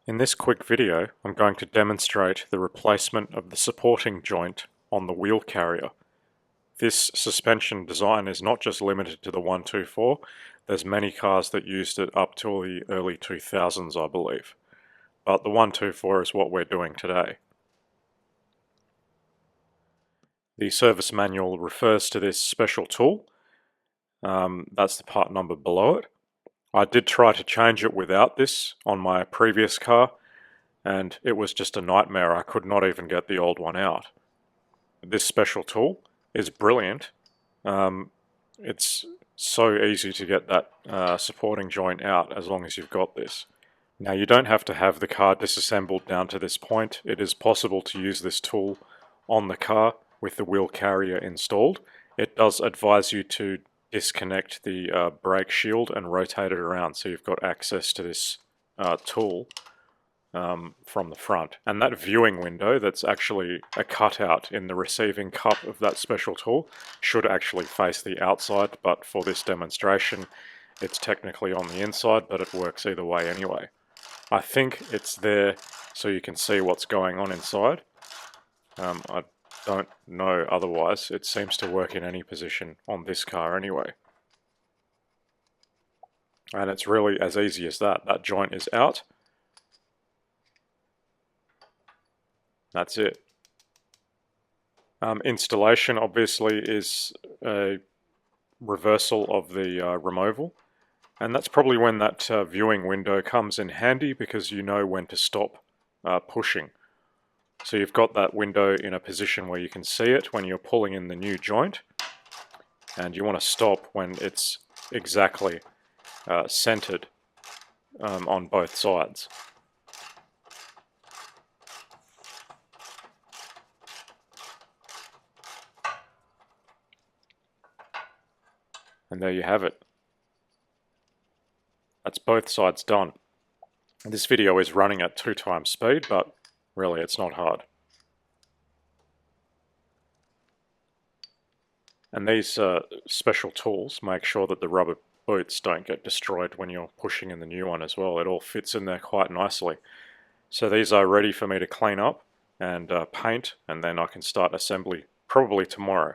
In this quick video, I'm going to demonstrate the replacement of the supporting joint on the wheel carrier. This suspension design is not just limited to the 124, there's many cars that used it up till the early 2000s, I believe. But the 124 is what we're doing today. The service manual refers to this special tool. That's the part number below it. I did try to change it without this on my previous car, and it was just a nightmare. I could not even get the old one out. This special tool is brilliant. It's so easy to get that supporting joint out as long as you've got this. Now, you don't have to have the car disassembled down to this point. It is possible to use this tool on the car with the wheel carrier installed. It does advise you to disconnect the brake shield and rotate it around so you've got access to this tool from the front. And that viewing window that's actually a cutout in the receiving cup of that special tool should actually face the outside, but for this demonstration it's technically on the inside, but it works either way anyway. I think it's there so you can see what's going on inside. I don't know otherwise. It seems to work in any position on this car anyway. And it's really as easy as that. That joint is out. That's it. Installation obviously is a reversal of the removal, and that's probably when that viewing window comes in handy, because you know when to stop pushing. So you've got that window in a position where you can see it when you're pulling in the new joint, and you want to stop when it's exactly centered on both sides. And there you have it. That's both sides done. This video is running at 2 times speed, but really it's not hard. And these special tools make sure that the rubber boots don't get destroyed when you're pushing in the new one as well. It all fits in there quite nicely. So these are ready for me to clean up and paint, and then I can start assembly probably tomorrow.